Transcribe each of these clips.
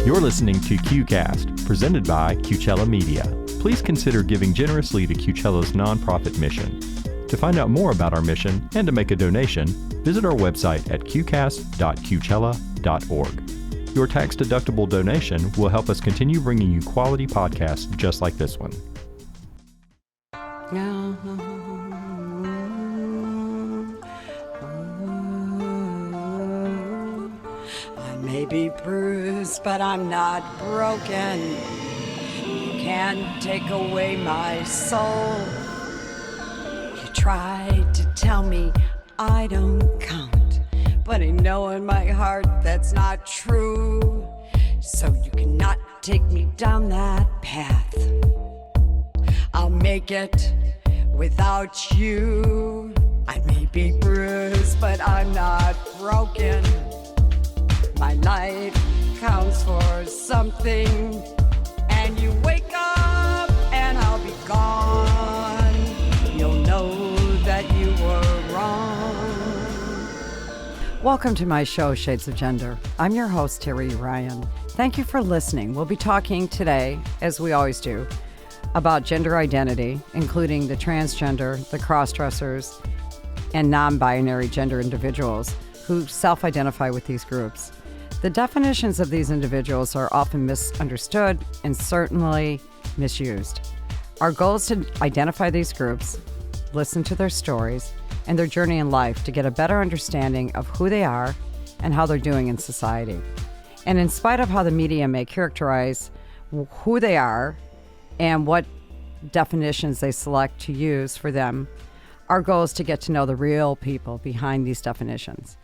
You're listening to QCast, presented by Qcella Media. Please consider giving generously to Qcella's nonprofit mission. To find out more about our mission and to make a donation, visit our website at qcast.qcella.org. Your tax-deductible donation will help us continue bringing you quality podcasts just like this one. I may be bruised, but I'm not broken. You can't take away my soul. You tried to tell me I don't count, but I know in my heart that's not true. So you cannot take me down that path. I'll make it without you. I may be bruised, but I'm not broken. My life counts for something, and you wake up and I'll be gone. You'll know that you were wrong. Welcome to my show, Shades of Gender. I'm your host, Terry Ryan. Thank you for listening. We'll be talking today, as we always do, about gender identity, including the transgender, the cross-dressers, and non-binary gender individuals who self-identify with these groups. The definitions of these individuals are often misunderstood and certainly misused. Our goal is to identify these groups, listen to their stories, and their journey in life to get a better understanding of who they are and how they're doing in society. And in spite of how the media may characterize who they are and what definitions they select to use for them, our goal is to get to know the real people behind these definitions.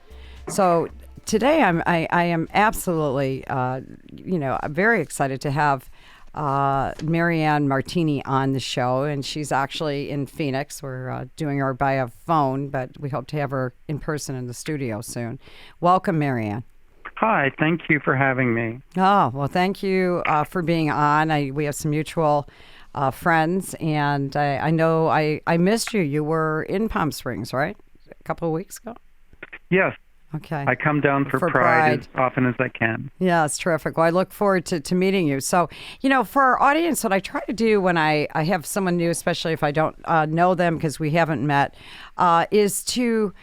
So today I am absolutely, very excited to have Maryanne Martini on the show, and she's actually in Phoenix. We're doing her by a phone, but we hope to have her in person in the studio soon. Welcome, Maryanne. Hi, thank you for having me. Oh, well, thank you for being on. We have some mutual friends, and I know I missed you. You were in Palm Springs, right? A couple of weeks ago? Yes. Okay. I come down for Pride as often as I can. Yeah, it's terrific. Well, I look forward to meeting you. So, for our audience, what I try to do when I have someone new, especially if I don't know them because we haven't met, is to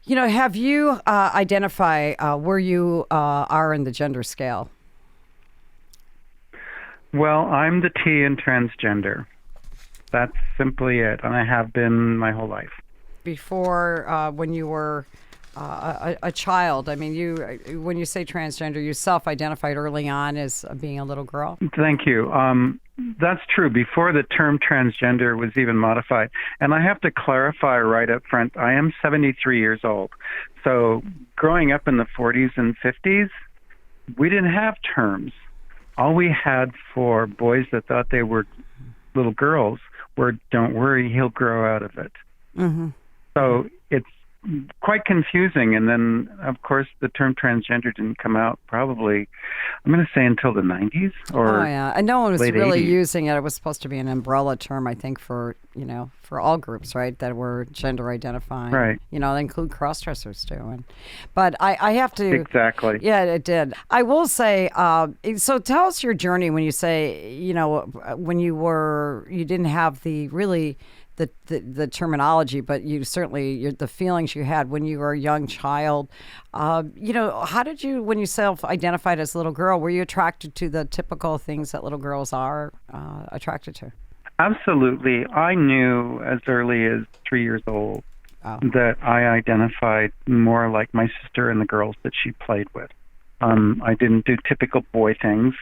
have you identify where you are in the gender scale. Well, I'm the T in transgender. That's simply it, and I have been my whole life. Before, when you were a child, I mean, when you say transgender, you self-identified early on as being a little girl? Thank you. That's true. Before the term transgender was even modified. And I have to clarify right up front, I am 73 years old. So growing up in the 40s and 50s, we didn't have terms. All we had for boys that thought they were little girls were, don't worry, he'll grow out of it. Mm-hmm. So it's quite confusing. And then, of course, the term transgender didn't come out probably, I'm going to say, until the 90s or and no one was late really 80s. using it. It was supposed to be an umbrella term, I think, for all groups, right, that were gender identifying. Right. They include cross-dressers, too. But I have to... Exactly. Yeah, it did. I will say, so tell us your journey when you say, when you didn't have the terminology, but you certainly, the feelings you had when you were a young child. How did you, when you self-identified as a little girl, were you attracted to the typical things that little girls are attracted to? Absolutely. I knew as early as 3 years old that I identified more like my sister and the girls that she played with. I didn't do typical boy things.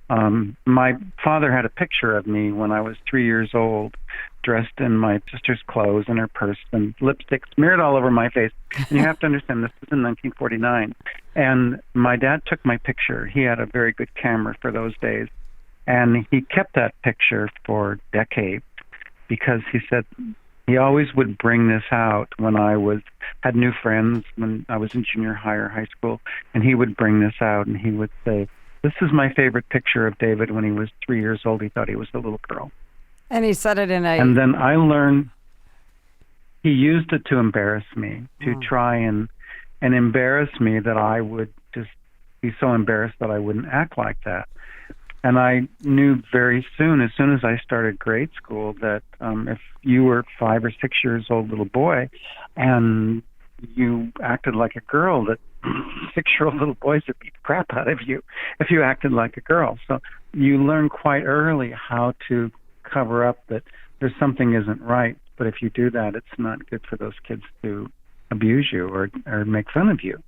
My father had a picture of me when I was 3 years old, dressed in my sister's clothes and her purse and lipstick smeared all over my face. And you have to understand, this was in 1949. And my dad took my picture. He had a very good camera for those days. And he kept that picture for decades because he said he always would bring this out when I had new friends, when I was in junior high or high school. And he would bring this out and he would say, "This is my favorite picture of David when he was 3 years old. He thought he was a little girl." And he said it in a... And then I learned he used it to embarrass me, to try and embarrass me that I would just be so embarrassed that I wouldn't act like that. And I knew very soon, as soon as I started grade school, that if you were 5 or 6 years old little boy and you acted like a girl, that 6-year-old little boys would beat the crap out of you if you acted like a girl. So you learn quite early how to cover up that there's something isn't right. But if you do that, it's not good for those kids to abuse you or make fun of you.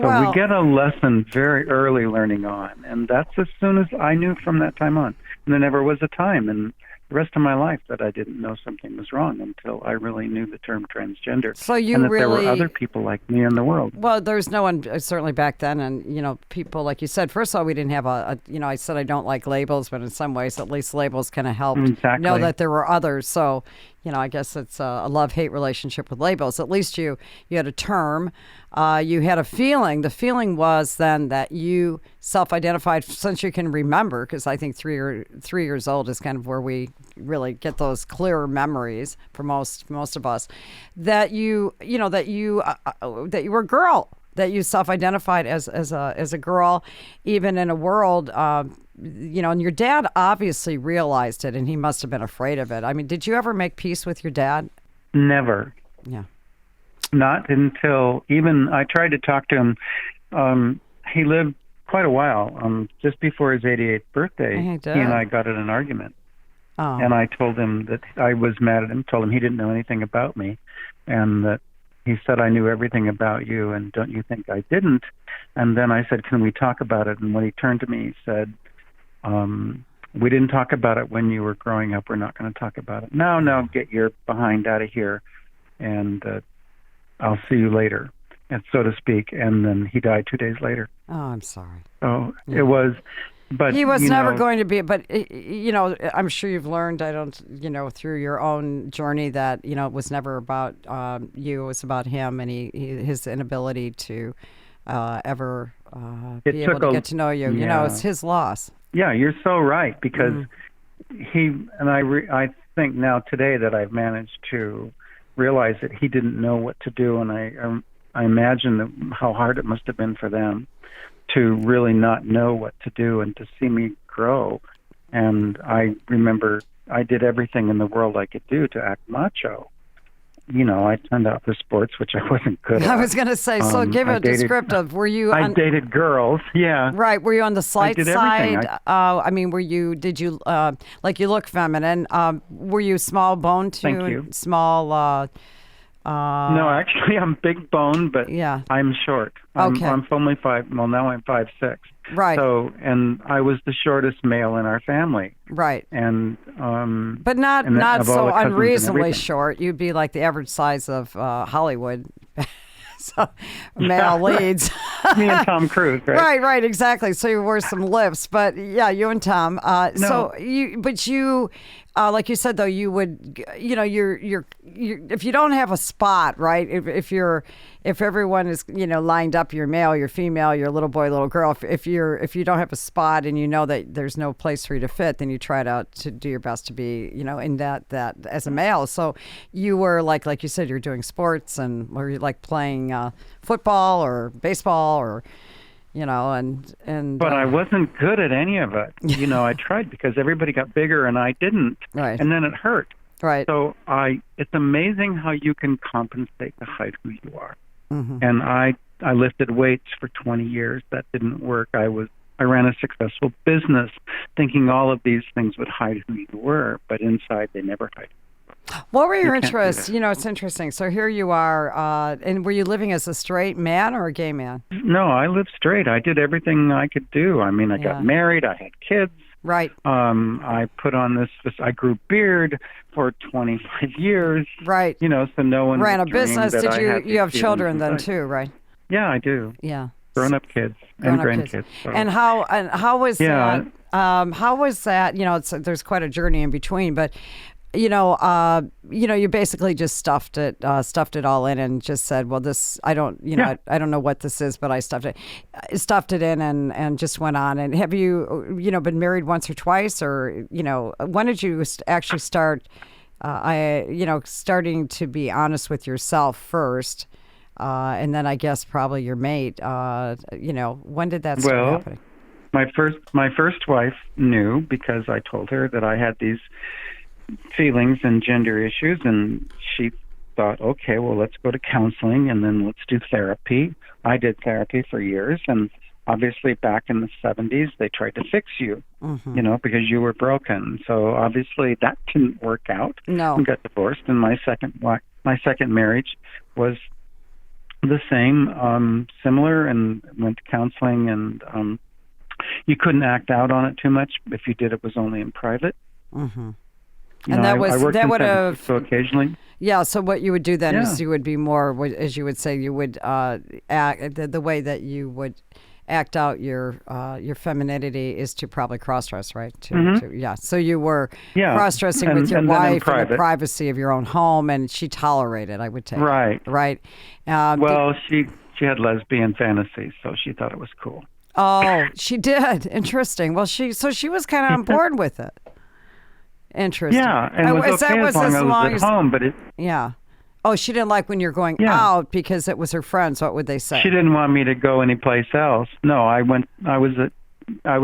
So we get a lesson very early learning on, and that's as soon as I knew from that time on. And there never was a time in the rest of my life that I didn't know something was wrong until I really knew the term transgender. So you and that really, there were other people like me in the world. Well, there's no one, certainly back then, and, people, like you said, first of all, we didn't have I said I don't like labels, but in some ways, at least labels kind of helped know that there were others. So, I guess it's a love-hate relationship with labels. At least you had a term. You had a feeling. The feeling was then that you self-identified since you can remember, because I think 3 years old is kind of where we really get those clearer memories for most of us. That you were a girl. That you self-identified as a girl, even in a world. And your dad obviously realized it, and he must have been afraid of it. I mean, did you ever make peace with your dad? Never. Yeah. Not until even I tried to talk to him. He lived quite a while. Just before his 88th birthday, he and I got in an argument. Oh. And I told him that I was mad at him, told him he didn't know anything about me, and that he said, I knew everything about you, and don't you think I didn't? And then I said, can we talk about it? And when he turned to me, he said, we didn't talk about it when you were growing up. We're not going to talk about it. No, get your behind out of here, and I'll see you later, and so to speak. And then he died 2 days later. Oh, I'm sorry. So It was, but he was never going to be. But I'm sure you've learned. Through your own journey that it was never about you. It was about him and his inability to ever be able to get to know you. Yeah. It's his loss. Yeah, you're so right, because he and I think now today that I've managed to realize that he didn't know what to do, and I imagine how hard it must have been for them to really not know what to do and to see me grow. And I remember I did everything in the world I could do to act macho. I turned out for sports, which I wasn't good at. I was going to say, so give a descriptive. Were you? I dated girls, yeah. Right. Were you on the slight side? Did you, like you look feminine. Were you small bone too? Thank you. Small, no, actually, I'm big bone, but I'm short. I'm only 5. Well, now I'm 5'6". Right. So, and I was the shortest male in our family. Right. And but not so unreasonably short. You'd be like the average size of Hollywood. So, male leads. Me and Tom Cruise, right? Right, exactly. So you wore some lifts, but yeah, you and Tom. No. So you, like you said though, you would, you're if you don't have a spot, right? If everyone is, lined up, you're male, you're female, you're little boy, little girl. If you don't have a spot and you know that there's no place for you to fit, then you try to do your best to be, in that as a male. So you were like you said, you're doing sports, and were you like playing football or baseball or, and. But I wasn't good at any of it. I tried because everybody got bigger and I didn't. Right. And then it hurt. Right. So it's amazing how you can compensate to hide who you are. Mm-hmm. And I lifted weights for 20 years. That didn't work. I ran a successful business thinking all of these things would hide who you were, but inside they never hide. What were your interests? It's interesting. So here you are, and were you living as a straight man or a gay man? No, I lived straight. I did everything I could do. I mean, I got married. I had kids. Right. I put on this. I grew beard for 25 years. Right. So no one ran a business. Did you have children then too? Right. Yeah, I do. Yeah. Grown-up kids and grandkids. So. And how was that? How was that? There's quite a journey in between, but. You basically just stuffed it all in and just said, well, this, I don't know what this is, but I stuffed it in and just went on. And have you, been married once or twice, or, when did you actually start, starting to be honest with yourself first, And then I guess probably your mate. When did that start happening? My first wife knew because I told her that I had these feelings and gender issues, and she thought, okay, well, let's go to counseling and then let's do therapy. I did therapy for years, and obviously back in the 70s, they tried to fix you, because you were broken. So obviously that didn't work out. No. I got divorced, and my second marriage was the same, similar, and went to counseling, and you couldn't act out on it too much. If you did, it was only in private. Mm-hmm. I worked in San Francisco occasionally. Yeah, so what you would do then is you would be more, as you would say, you would act, the way that you would act out your femininity is to probably cross-dress, right? So you were cross-dressing with your wife in the privacy of your own home, and she tolerated, I would take. Right. Right. She had lesbian fantasies, so she thought it was cool. Oh, she did. Interesting. Well, she was kind of on board with it. Interesting. Yeah, and it was okay as long as I was at home, but it... Yeah. Oh, she didn't like when you're going out because it was her friends. What would they say? She didn't want me to go anyplace else. No, I would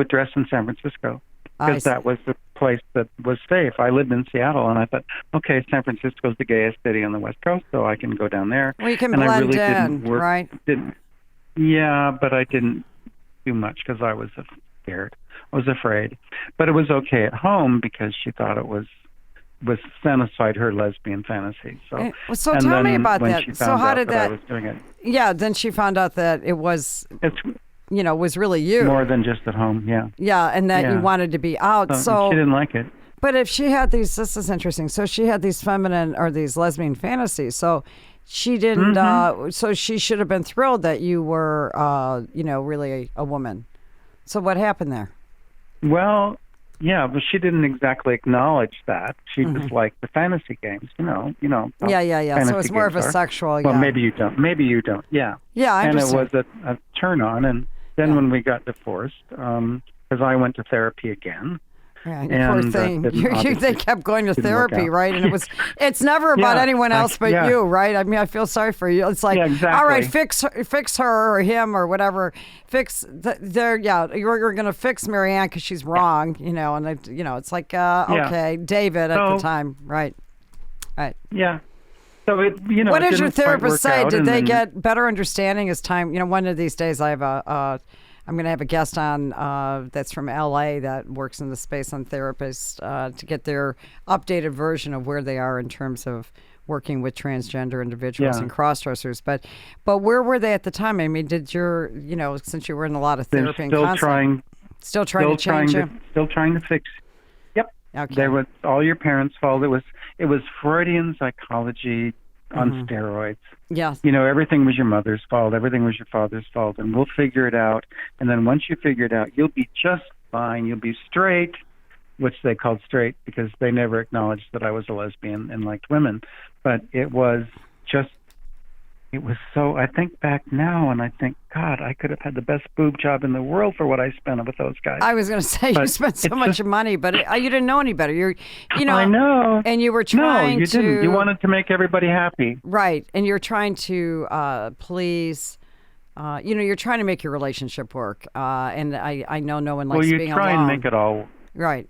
dress in San Francisco because that was the place that was safe. I lived in Seattle, and I thought, okay, San Francisco's the gayest city on the West Coast, so I can go down there. Well, you can and blend I really in, didn't work, right? But I didn't do much because I was scared. I was afraid. But it was okay at home because she thought it was satisfied her lesbian fantasy. So tell me about that. So how did that? I was doing it. Yeah, then she found out that it was, was really you. More than just at home, yeah. Yeah, and that you wanted to be out. So she didn't like it. But if she had this is interesting. So she had these feminine or these lesbian fantasies. So she didn't, so she should have been thrilled that you were, really a woman. So what happened there? Well, yeah, but she didn't exactly acknowledge that. She just liked the fantasy games, Yeah. So it's more of a sexual. Well, maybe you don't. Yeah. Yeah, I understand. And it was a turn on, and then when we got divorced, because I went to therapy again. Yeah, poor thing. They kept going to therapy, right? And it's never about anyone else but you, right? I mean, I feel sorry for you. It's like, all right, fix her or him or whatever. You're going to fix Maryanne because she's wrong, and it's like, okay, David at the time, right? Yeah. So what did your therapist say? Did they get better understanding as time? One of these days I have I'm going to have a guest on that's from LA that works in the space on therapists to get their updated version of where they are in terms of working with transgender individuals and crossdressers. But where were they at the time? I mean, did your, since you were in a lot of therapy and counseling, still trying to change you? Still trying to fix. Yep. Okay. There was all your parents' fault. It was Freudian psychology on steroids. Yes. Everything was your mother's fault. Everything was your father's fault. And we'll figure it out. And then once you figure it out, you'll be just fine. You'll be straight, which they called straight because they never acknowledged that I was a lesbian and liked women. But it was so, I think back now and I think, God, I could have had the best boob job in the world for what I spent with those guys. I was going to say, you spent so much money, but you didn't know any better. I know. And you were trying No, you didn't. You wanted to make everybody happy. Right. And you're trying to please, you're trying to make your relationship work. And I know no one likes being alone. Well, you try and make it all. Right.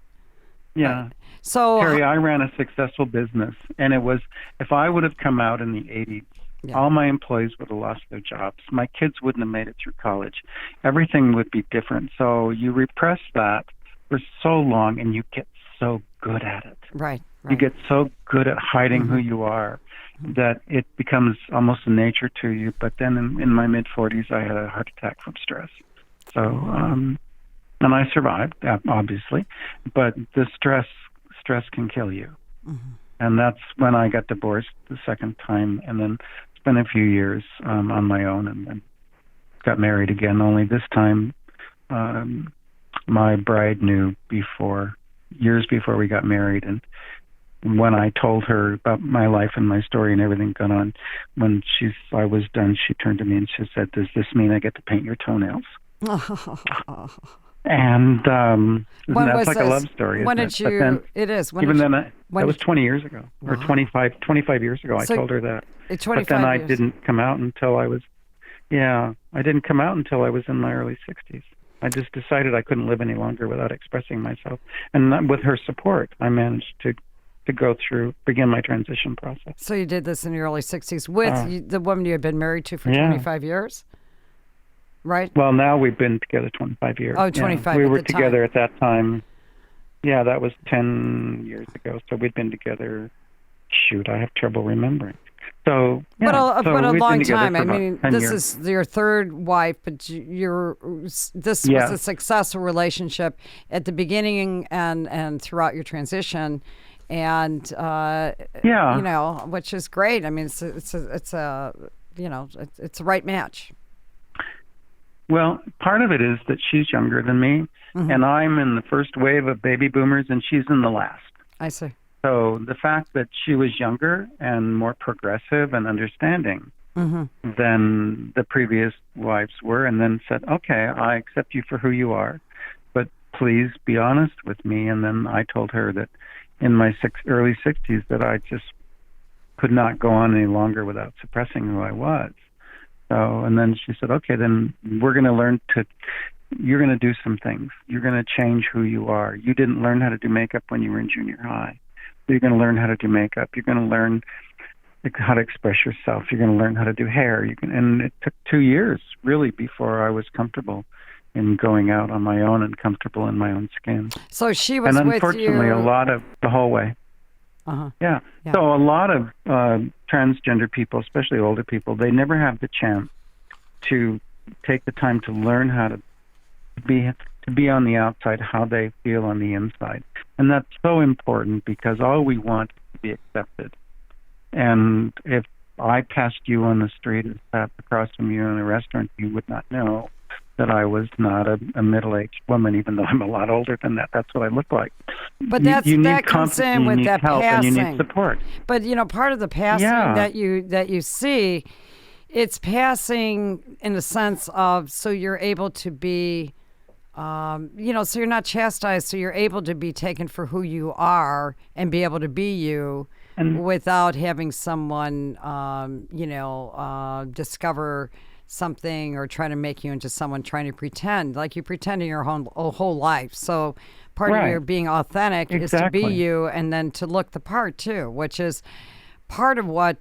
Yeah. Right. So, Terry, I ran a successful business, and it was, if I would have come out in the 80s, all my employees would have lost their jobs. My kids wouldn't have made it through college. Everything would be different. So you repress that for so long, and you get so good at it. Right. You get so good at hiding who you are that it becomes almost a nature to you. But then in my mid-40s, I had a heart attack from stress. So, and I survived, obviously. But the stress can kill you. And that's when I got divorced the second time, and then spent a few years on my own, and then got married again. Only this time, my bride knew years before we got married. And when I told her about my life and my story and everything going on, when I was done, she turned to me and she said, "Does this mean I get to paint your toenails?" And When that's was like this? a love story. When isn't did it? But you? then, It is. When even did you, then, when that was did 20 years ago, or Wow. 25 years ago. I So, told her that. it's But 25 then I years. didn't come out until I was, yeah, I didn't come out until I was in my early 60s. I just decided I couldn't live any longer without expressing myself. And with her support, I managed to begin my transition process. So you did this in your early 60s with the woman you had been married to for 25 years? Right? Well, now we've been together 25 years. Oh, 25 We at were the together time. at that time. Yeah, that was 10 years ago. So we'd been together. Shoot, I have trouble remembering. So, yeah, but a we'd long been together time. for I about mean, 10 this years. is your third wife, but this was Yes. a successful relationship at the beginning and throughout your transition, and you know, which is great. I mean, it's a you know, it's a right match. Well, part of it is that she's younger than me, and I'm in the first wave of baby boomers, and she's in the last. I see. So the fact that she was younger and more progressive and understanding than the previous wives were, and then said, okay, I accept you for who you are, but please be honest with me. And then I told her that in my early 60s that I just could not go on any longer without suppressing who I was. So, and then she said, okay, then we're going to you're going to do some things. You're going to change who you are. You didn't learn how to do makeup when you were in junior high. You're going to learn how to do makeup. You're going to learn how to express yourself. You're going to learn how to do hair. And it took 2 years, really, before I was comfortable in going out on my own and comfortable in my own skin. So she was with you. And with unfortunately, a lot of the whole way. Yeah. So a lot of transgender people, especially older people, they never have the chance to take the time to learn how to be on the outside, how they feel on the inside. And that's so important because all we want is to be accepted. And if I passed you on the street and sat across from you in a restaurant, you would not know that I was not a middle-aged woman, even though I'm a lot older than that. That's what I look like. But you that comes in with that help passing. And you need support. But you know, part of the passing that you see, it's passing in the sense of so you're able to be, you know, so you're not chastised, so you're able to be taken for who you are and be able to be you. Without having someone, you know, discover something or try to make you into someone trying to pretend, like you pretend in your whole life. So part of your being authentic is to be you and then to look the part too, which is part of what,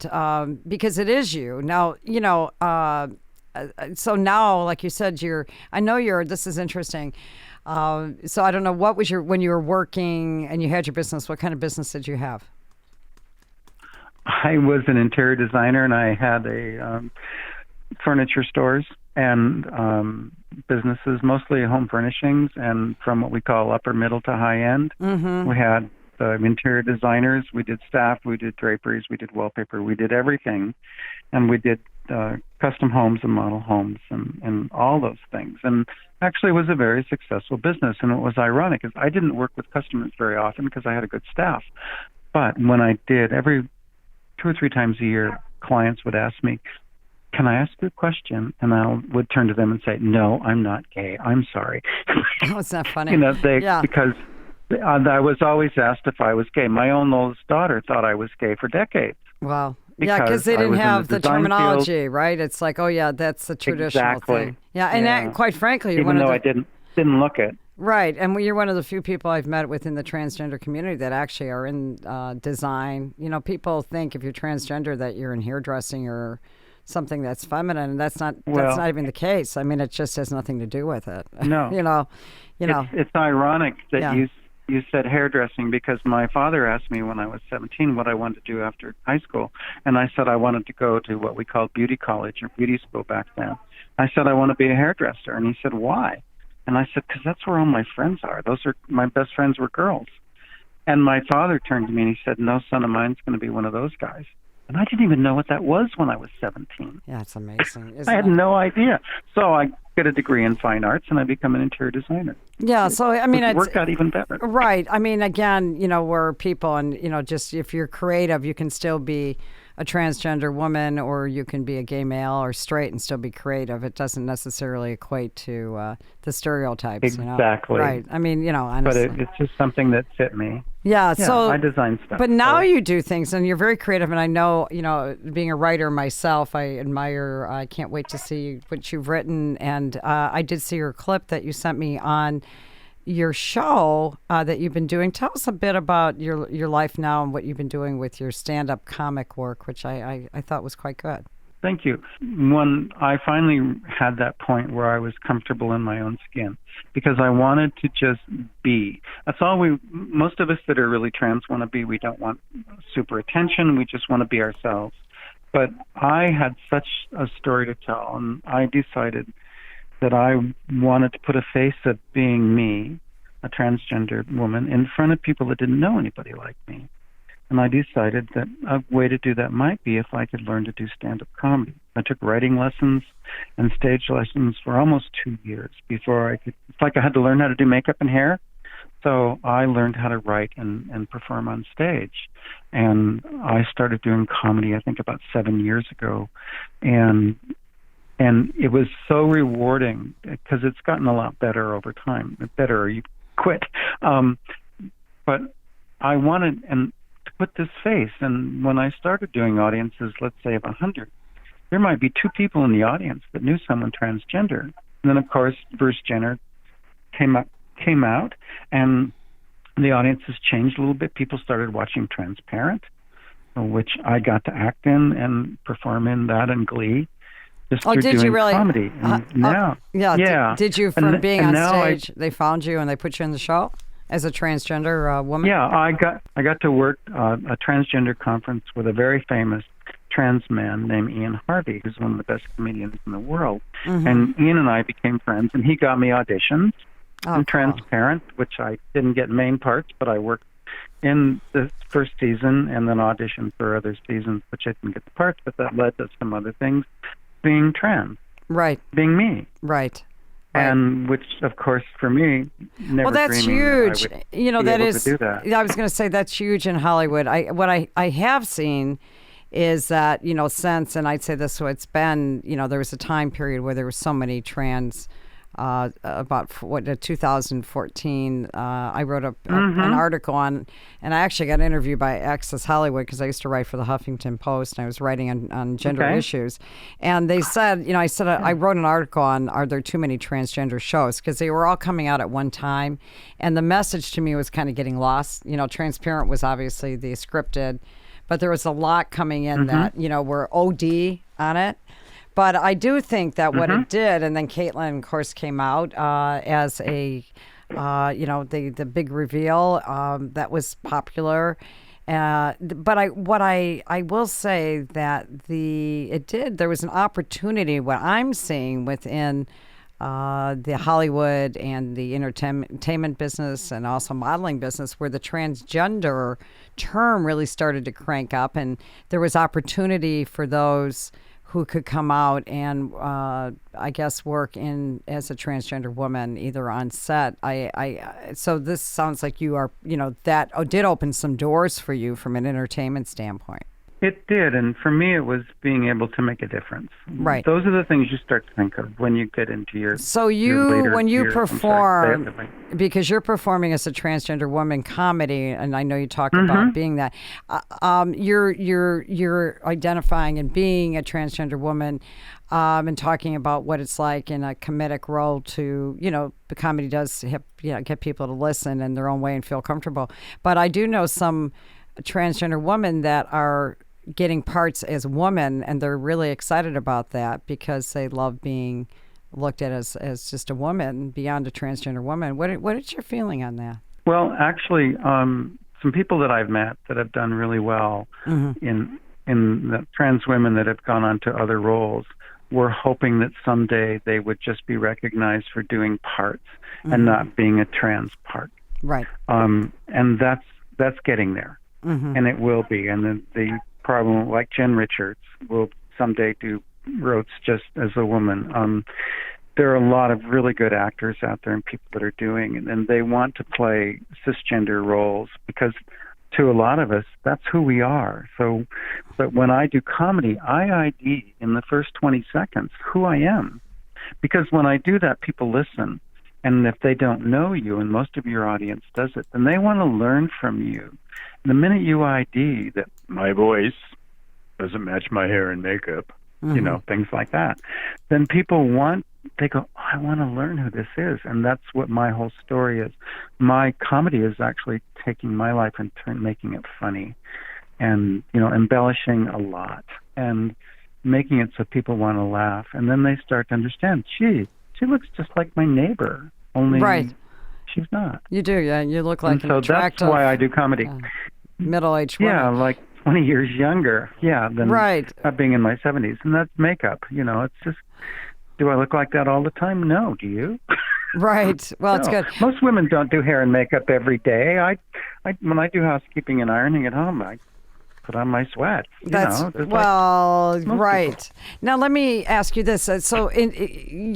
because it is you. Now, you know, so now, like you said, this is interesting. So I don't know, what was when you were working and you had your business, what kind of business did you have? I was an interior designer, and I had furniture stores and businesses, mostly home furnishings, and from what we call upper middle to high end. We had interior designers, we did staff, we did draperies, we did wallpaper, we did everything, and we did custom homes and model homes and all those things. And actually it was a very successful business. And what was ironic is I didn't work with customers very often because I had a good staff. But when I did, every 2 or 3 times a year, clients would ask me, can I ask you a question? And I would turn to them and say, no, I'm not gay. I'm sorry. Oh, it's not funny. You know, because I was always asked if I was gay. My own oldest daughter thought I was gay for decades. Wow. Yeah, because they didn't have the terminology, right? It's like, oh, yeah, that's the traditional thing. Yeah, and that, quite frankly, you're even though I didn't look it. Right, and you're one of the few people I've met within the transgender community that actually are in design. You know, people think if you're transgender that you're in hairdressing or something that's feminine, and that's not even the case. I mean, it just has nothing to do with it. No, you know. It's ironic that you said hairdressing because my father asked me when I was 17 what I wanted to do after high school, and I said I wanted to go to what we called beauty college or beauty school back then. I said I want to be a hairdresser, and he said why? And I said, because that's where all my friends are. My best friends were girls. And my father turned to me and he said, no son of mine's going to be one of those guys. And I didn't even know what that was when I was 17. Yeah, it's amazing. I had no idea. So I get a degree in fine arts and I become an interior designer. Yeah, so I mean, it worked out even better. Right. I mean, again, you know, we're people and, you know, just if you're creative, you can still be a transgender woman, or you can be a gay male or straight and still be creative. It doesn't necessarily equate to the stereotypes. Exactly. Right. I mean, honestly. But it's just something that fit me. Yeah, so I design stuff. But now you do things, and you're very creative. And I know, being a writer myself, I admire. I can't wait to see what you've written. And I did see your clip that you sent me on your show that you've been doing. Tell us a bit about your life now and what you've been doing with your stand-up comic work, which I thought was quite good. Thank you. When I finally had that point where I was comfortable in my own skin, because I wanted to just be. That's all most of us that are really trans want to be. We don't want super attention. We just want to be ourselves. But I had such a story to tell, and I decided that I wanted to put a face of being me, a transgender woman, in front of people that didn't know anybody like me. And I decided that a way to do that might be if I could learn to do stand-up comedy. I took writing lessons and stage lessons for almost 2 years before I could. It's like I had to learn how to do makeup and hair. So I learned how to write and perform on stage. And I started doing comedy, I think, about 7 years ago. And it was so rewarding because it's gotten a lot better over time. Better or you quit. But I wanted to put this face. And when I started doing audiences, let's say of 100, there might be 2 people in the audience that knew someone transgender. And then, of course, Bruce Jenner came out, and the audience has changed a little bit. People started watching Transparent, which I got to act in and perform in that and Glee. Just through did doing you really? Comedy. Yeah. Did you, from being on stage, they found you and they put you in the show as a transgender woman? Yeah, I got to work a transgender conference with a very famous trans man named Ian Harvey, who's one of the best comedians in the world. Mm-hmm. And Ian and I became friends, and he got me auditions in Transparent, which I didn't get main parts, but I worked in the first season and then auditioned for other seasons, which I didn't get the parts, but that led to some other things. Being trans, right? Being me, right? And which, of course, for me, never. Well, that's huge. That that is. To do that. I was going to say that's huge in Hollywood. What I have seen is that since, and I'd say this, it's been there was a time period where there were so many trans. About 2014, I wrote an article on, and I actually got interviewed by Access Hollywood because I used to write for the Huffington Post, and I was writing on gender issues. And they said, I wrote an article on, are there too many transgender shows? Because they were all coming out at one time, and the message to me was kind of getting lost. Transparent was obviously the scripted, but there was a lot coming in that, were OD on it. But I do think that what it did, and then Caitlyn, of course, came out as a, the big reveal that was popular. But I will say that there was an opportunity, what I'm seeing within the Hollywood and the entertainment business and also modeling business, where the transgender term really started to crank up, and there was opportunity for those who could come out and, I guess, work as a transgender woman, either on set. So this sounds like you are, that did open some doors for you from an entertainment standpoint. It did, and for me, it was being able to make a difference. Right. Those are the things you start to think of when you get into your. So when you perform, because you're performing as a transgender woman comedy, and I know you talk about being that, you're identifying and being a transgender woman, and talking about what it's like in a comedic role to, the comedy does get people to listen in their own way and feel comfortable. But I do know some transgender women that are getting parts as women, and they're really excited about that because they love being looked at as just a woman beyond a transgender woman. What is your feeling on that? Well, actually, some people that I've met that have done really well in the trans women that have gone on to other roles were hoping that someday they would just be recognized for doing parts and not being a trans part. Right. And that's getting there. And it will be. And the problem, like Jen Richards, will someday do rotes just as a woman. There are a lot of really good actors out there and people that are doing it, and they want to play cisgender roles because to a lot of us, that's who we are. So, but when I do comedy, I ID in the first 20 seconds who I am. Because when I do that, people listen. And if they don't know you, and most of your audience does it, then they want to learn from you. The minute you ID that my voice doesn't match my hair and makeup, things like that, then they go, oh, I want to learn who this is. And that's what my whole story is. My comedy is actually taking my life and making it funny and, embellishing a lot and making it so people want to laugh. And then they start to understand, gee, she looks just like my neighbor, only she's not. You do, yeah. You look like an so attractive... that's why I do comedy. Middle-aged woman. Yeah, like 20 years younger, than being in my 70s. And that's makeup, it's just, do I look like that all the time? No, do you? Right. Well, no. It's good. Most women don't do hair and makeup every day. When I do housekeeping and ironing at home, I put on my sweat. Right. Now, let me ask you this. So, in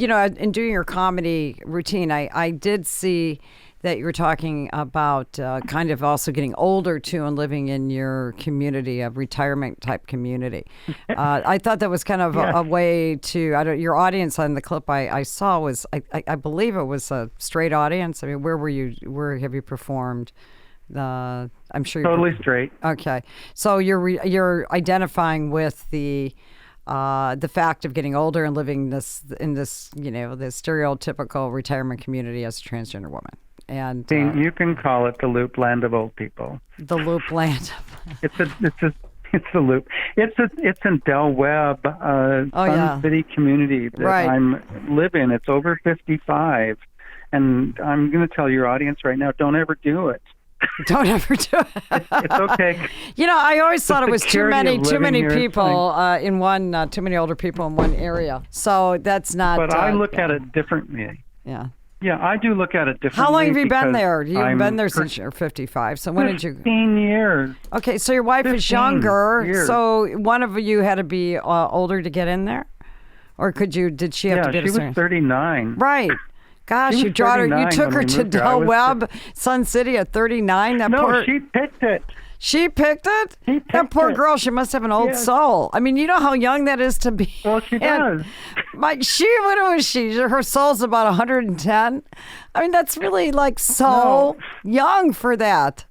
doing your comedy routine, I did see that you were talking about kind of also getting older, too, and living in your community, a retirement-type community. I thought that was kind of a way to... your audience on the clip I saw was, I believe it was a straight audience. I mean, where have you performed? I'm sure you're totally straight. Okay, so you're identifying with the fact of getting older and living in this this stereotypical retirement community as a transgender woman. And you can call it the loop land of old people. The loop land. It's a loop. It's in Del Webb, Sun City community that I live in. It's over 55, and I'm going to tell your audience right now: don't ever do it. Don't ever do it. It's okay. I always thought it was too many people in one, too many older people in one area. So that's not. But I look at it differently. Yeah. Yeah, I do look at it differently. How long have you been there? You've been there since you're 55. So when did you? 15 years. Okay, so your wife is younger. Years. So one of you had to be older to get in there, or did she have to be? Yeah, she was 39. Right. Gosh, you took her to Del Webb, Sun City at 39. She picked it. She picked it? That poor girl, she must have an old soul. I mean, you know how young that is to be. Well, she does. What was she? Her soul's about 110. I mean, that's really young for that.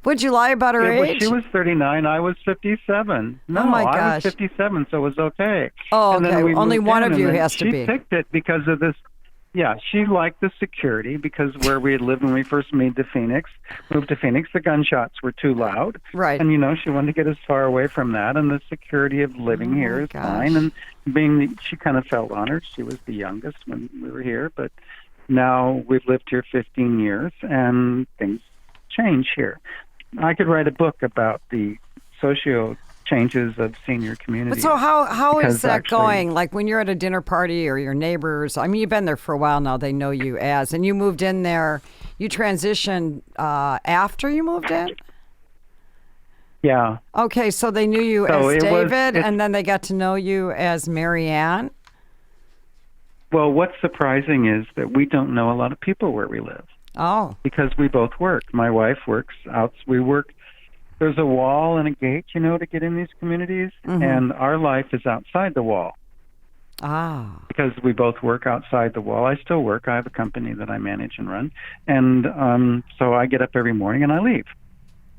Would you lie about her age? She was 39. I was 57. No, oh my gosh. I was 57, so it was okay. Oh, okay. Only one of you has to be. She picked it because of this. Yeah, she liked the security because where we had lived when we first moved to Phoenix, the gunshots were too loud. Right. And, she wanted to get as far away from that. And the security of living here is fine. And she kind of felt honored. She was the youngest when we were here. But now we've lived here 15 years and things change here. I could write a book about the changes of senior community. But so how is that going? Like when you're at a dinner party or your neighbors, I mean, you've been there for a while now, they know you and you moved in there, you transitioned after you moved in? Yeah. Okay, so they knew you as David and then they got to know you as Maryanne? Well, what's surprising is that we don't know a lot of people where we live. Oh. Because we both work. My wife works out. We work. There's a wall and a gate, to get in these communities, and our life is outside the wall. Ah. Because we both work outside the wall. I still work. I have a company that I manage and run, and so I get up every morning and I leave.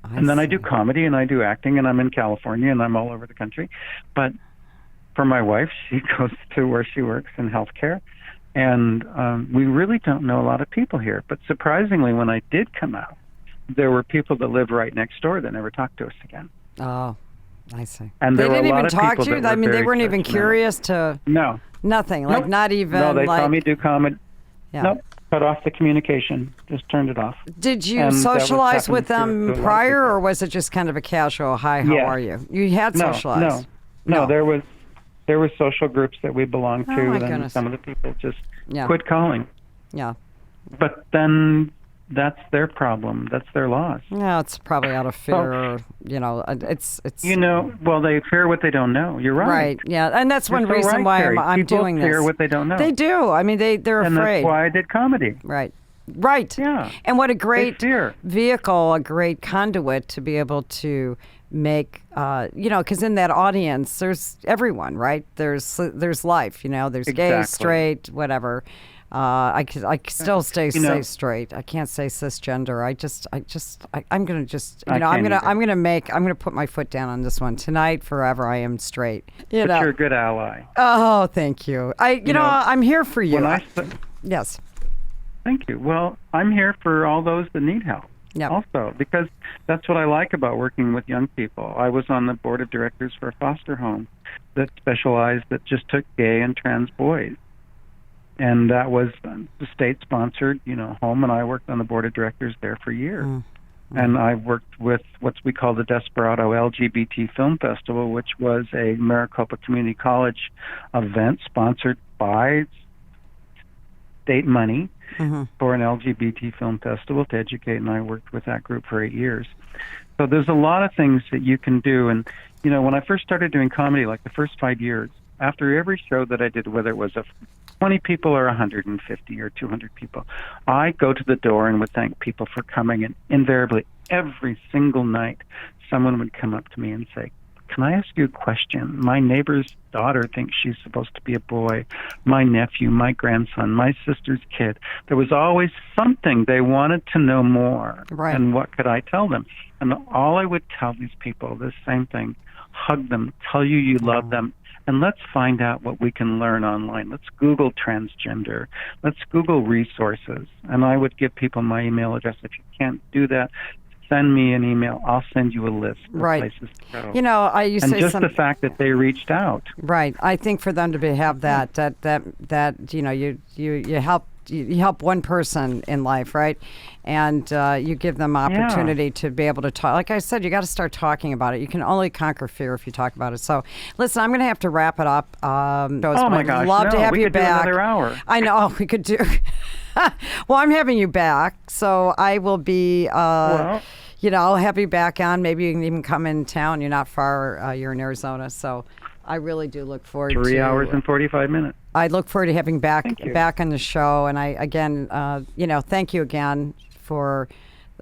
Then I do comedy and I do acting, and I'm in California and I'm all over the country. But for my wife, she goes to where she works in healthcare, and we really don't know a lot of people here. But surprisingly, when I did come out, there were people that lived right next door that never talked to us again. Oh, I see. And they didn't even talk to you? I mean, they weren't even curious to... No. Nothing? Like not even... No, they saw me do comedy. Yeah. Nope. Cut off the communication. Just turned it off. Did you socialize with them prior, or was it just kind of a casual, hi, how are you? You had socialized? No. There were social groups that we belonged to, and goodness. Some of the people just quit calling. Yeah. But then... that's their problem. That's their loss. Yeah, it's probably out of fear. It's. Well, they fear what they don't know. You're right. Right. Yeah, and that's one reason why I'm doing this. People fear what they don't know. They do. I mean, th're afraid. And that's why I did comedy. Right. Right. Yeah. And what a great fear. vehicle, a great conduit to be able to make, because in that audience, there's everyone, right? There's life, there's gay, straight, whatever. I still say straight. I can't say cisgender. I'm gonna put my foot down on this one tonight. Forever, I am straight. You're a good ally. Oh, thank you. I'm here for you. Yes. Thank you. Well, I'm here for all those that need help. Yep. Also, because that's what I like about working with young people. I was on the board of directors for a foster home that just took gay and trans boys. And that was the state-sponsored, home, and I worked on the board of directors there for years. Mm-hmm. And I worked with what we call the Desperado LGBT Film Festival, which was a Maricopa Community College event sponsored by state money for an LGBT film festival to educate, and I worked with that group for 8 years. So there's a lot of things that you can do. And, when I first started doing comedy, like the first 5 years, after every show that I did, whether it was 20 people or 150 or 200 people, I go to the door and would thank people for coming. And invariably, every single night, someone would come up to me and say, "Can I ask you a question? My neighbor's daughter thinks she's supposed to be a boy. My nephew, my grandson, my sister's kid." There was always something they wanted to know more. Right. And what could I tell them? And all I would tell these people, the same thing: hug them, tell you love them, and let's find out what we can learn online. Let's Google transgender. Let's Google resources. And I would give people my email address. If you can't do that, send me an email. I'll send you a list of places to go. The fact that they reached out. Right. I think for them to have that you help one person in life, right? And you give them opportunity to be able to talk. Like I said, you got to start talking about it. You can only conquer fear if you talk about it. So, listen, I'm going to have to wrap it up. Oh my gosh! Love to have we you could back. Do another hour. I know we could do. Well, I'm having you back, so I will be. I'll have you back on. Maybe you can even come in town. You're not far. You're in Arizona, so I really do look forward to 3 hours and 45 minutes. I look forward to having back on the show. And I again, thank you again for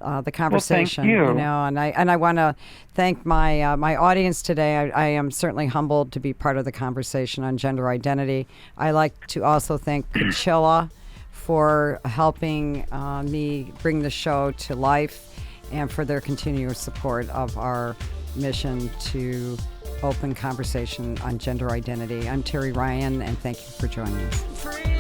the conversation. Well, thank you. And I want to thank my my audience today. I am certainly humbled to be part of the conversation on gender identity. I like to also thank Coachella for helping me bring the show to life, and for their continuous support of our mission to open conversation on gender identity. I'm Terry Ryan, and thank you for joining us.